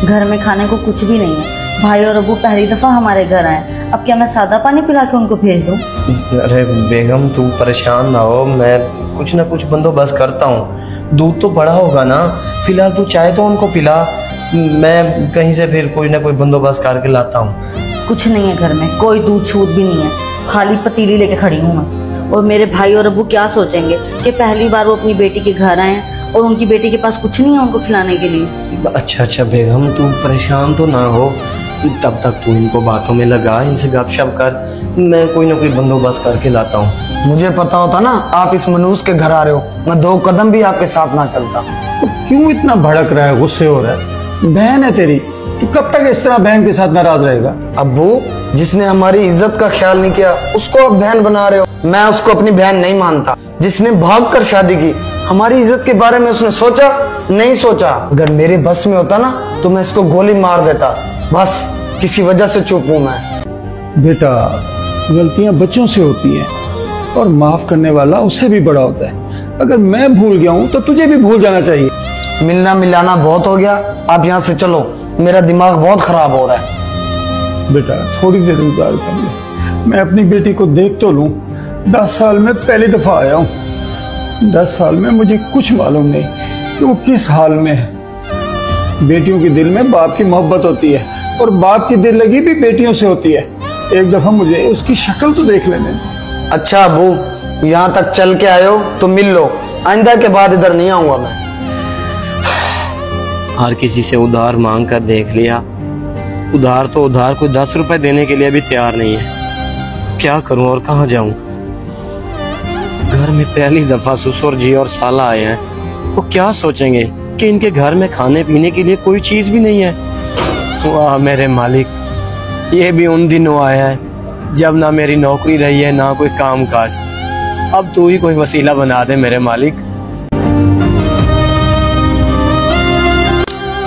घर में खाने को कुछ भी नहीं है। भाई और अबू पहली दफा हमारे घर आए, अब क्या मैं सादा पानी पिला के उनको भेज दूं? अरे बेगम तू परेशान ना हो, मैं कुछ ना कुछ बंदोबस्त करता हूँ। दूध तो बड़ा होगा ना, फिलहाल तू चाहे तो उनको पिला, मैं कहीं से फिर कोई ना कोई बंदोबस्त करके लाता हूँ। कुछ नहीं है घर में, कोई दूध छूट भी नहीं है, खाली पतीली लेके खड़ी हूँ मैं। और मेरे भाई और अबू क्या सोचेंगे कि पहली बार वो अपनी बेटी के घर आए हैं और उनकी बेटी के पास कुछ नहीं है उनको खिलाने के लिए। अच्छा बेगम तू परेशान तो ना हो, तब तक तू इनको बातों में लगा, इनसे गपशप कर, मैं कोई ना कोई बंदोबस्त करके लाता हूँ। मुझे पता होता ना आप इस मनूस के घर आ रहे हो, मैं 2 कदम भी आपके साथ ना चलता। तो क्यों इतना भड़क रहा है, गुस्से हो रहा है? बहन है तेरी, तू कब तक इस तरह बहन के साथ नाराज रहेगा? अब्बू, जिसने हमारी इज्जत का ख्याल नहीं किया उसको आप बहन बना रहे हो। मैं उसको अपनी बहन नहीं मानता। जिसने भाग कर शादी की, हमारी इज्जत के बारे में उसने सोचा नहीं सोचा? अगर मेरे बस में होता ना तो मैं इसको गोली मार देता। बस किसी वजह से चुप हूं मैं। बेटा, गलतियां बच्चों से होती हैं और माफ करने वाला उससे भी बड़ा होता है। अगर मैं भूल गया हूं तो तुझे भी भूल जाना चाहिए। मिलना मिलाना बहुत हो गया, आप यहाँ से चलो, मेरा दिमाग बहुत खराब हो रहा है। बेटा थोड़ी देर इंतजार कर ले, मैं अपनी बेटी को देख तो लूं। 10 साल में पहली दफा आया हूं। 10 साल में मुझे कुछ मालूम नहीं कि वो किस हाल में है। बेटियों के दिल में बाप की मोहब्बत होती है और बाप की दिल लगी भी बेटियों से होती है। एक दफा मुझे उसकी शक्ल तो देख लेने दो। अच्छा अबू, यहाँ तक चल के आए हो तो मिल लो, आइंदा के बाद इधर नहीं आऊंगा मैं। हर किसी से उधार मांग कर देख लिया, उधार तो उधार, कोई 10 रुपए देने के लिए भी तैयार नहीं है। क्या करूं और कहां जाऊं? घर में पहली दफा ससुर जी और साला आए हैं, वो क्या सोचेंगे कि इनके घर में खाने पीने के लिए कोई चीज भी नहीं है। वाह मेरे मालिक, ये भी उन दिनों आया है जब ना मेरी नौकरी रही है ना कोई काम काज। अब तू ही कोई वसीला बना दे मेरे मालिक।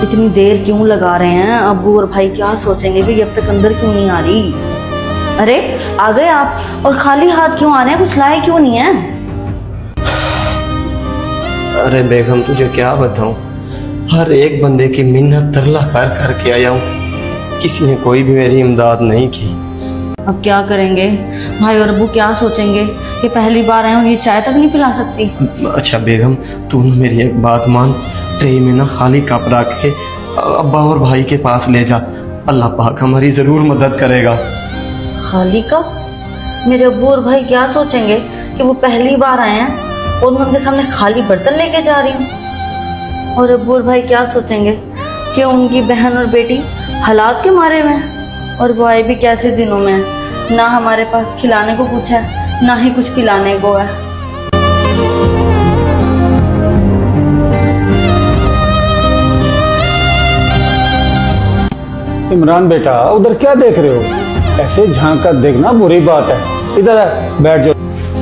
इतनी देर क्यों लगा रहे हैं? अब्बू और भाई क्या सोचेंगे कि अब तक अंदर क्यों नहीं आ रही? अरे आ गए आप, और खाली हाथ क्यों आ रहे हैं? कुछ लाए क्यों नहीं है? अरे बेगम तुझे क्या बताऊं, हर एक बंदे की मिन्नत तरला कर करके आया हूँ, किसी ने कोई भी मेरी इमदाद नहीं की। अब क्या करेंगे? भाई और अब्बू क्या सोचेंगे कि पहली बार आए और ये चाय तक नहीं पिला सकती? अच्छा बेगम तू मेरी एक बात मान, ट्रे में ना खाली कप रख के अब्बा और भाई के पास ले जा, अल्लाह पाक हमारी जरूर मदद करेगा। खाली कप? मेरे अब्बू और भाई क्या सोचेंगे कि वो पहली बार आए हैं और मैं उनके सामने खाली बर्तन लेके जा रही हूँ? और अब्बू और भाई क्या सोचेंगे कि उनकी बहन और बेटी हालात के मारे में है और वो आए भी कैसे दिनों में है, ना हमारे पास खिलाने को कुछ है ना ही कुछ पिलाने को है। इमरान बेटा, उधर क्या देख रहे हो? ऐसे झांक कर देखना बुरी बात है। इधर बैठ जाओ।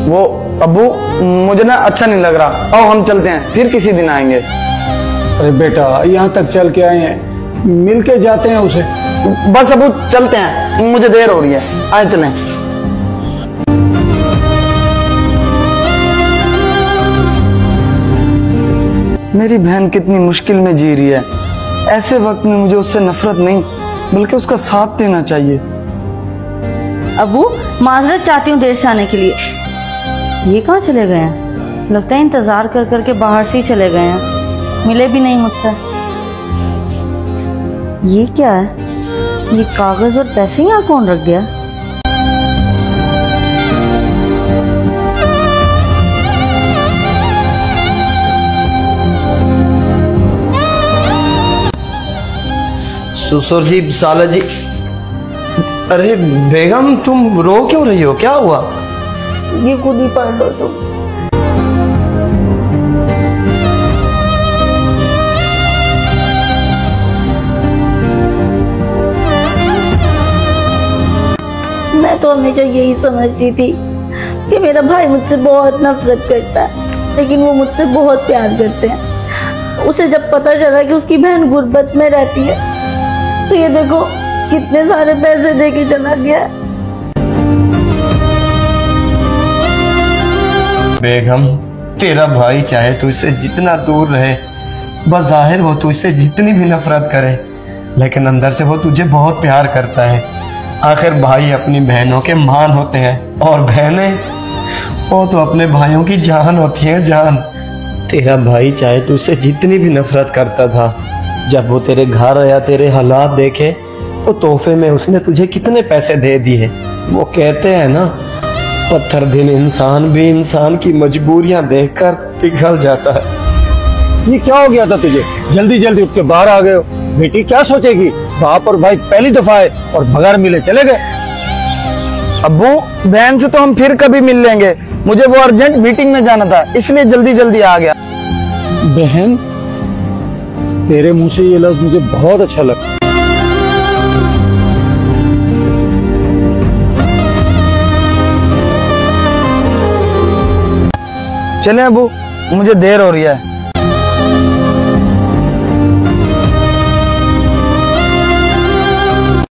वो अबू, मुझे ना अच्छा नहीं लग रहा, आओ हम चलते हैं, फिर किसी दिन आएंगे। अरे बेटा, यहाँ तक चल के आए हैं, मिल के जाते हैं उसे। बस अबू चलते हैं, मुझे देर हो रही है, आए चलें। मेरी बहन कितनी मुश्किल में जी रही है, ऐसे वक्त में मुझे उससे नफरत नहीं बल्कि उसका साथ देना चाहिए। अबू माजरत चाहती हूँ देर से आने के लिए। ये कहाँ चले गए हैं? लगता है इंतजार कर करके बाहर से ही चले गए हैं, मिले भी नहीं मुझसे। ये क्या है? ये कागज और पैसे यहाँ कौन रख गया? ससुर जी, साला जी। अरे बेगम तुम रो क्यों रही हो, क्या हुआ? ये खुद ही पढ़ लो तुम। मैं तो हमेशा यही समझती थी कि मेरा भाई मुझसे बहुत नफरत करता है, लेकिन वो मुझसे बहुत प्यार करते हैं। उसे जब पता चला कि उसकी बहन गुर्बत में रहती है तो ये देखो कितने सारे पैसे देके चला गया। बेगम तेरा भाई चाहे तुझसे जितना दूर रहे, बस जाहिर वो तुझसे जितनी भी नफरत करे, लेकिन अंदर से वो तुझे बहुत प्यार करता है। आखिर भाई अपनी बहनों के मान होते हैं और बहनें वो तो अपने भाइयों की जान होती हैं, जान। तेरा भाई चाहे तुझसे जितनी भी नफरत करता था, जब वो तेरे घर आया, तेरे हालात देखे, तो तोहफे में उसने तुझे कितने पैसे दे दिए। वो कहते हैं ना, पत्थर दिल इंसान भी इंसान की मजबूरियां देखकर पिघल जाता है। ये क्या हो गया था तुझे? जल्दी जल्दी उठ के बाहर आ गए हो। बेटी क्या सोचेगी? बाप और भाई पहली दफा आए और बगैर मिले चले गए। अब्बू, बहन से तो हम फिर कभी मिल लेंगे, मुझे वो अर्जेंट मीटिंग में जाना था, इसलिए जल्दी जल्दी आ गया। बहन, तेरे मुंह से ये लफ्ज मुझे बहुत अच्छा लगा। चलें अब्बू, मुझे देर हो रही है।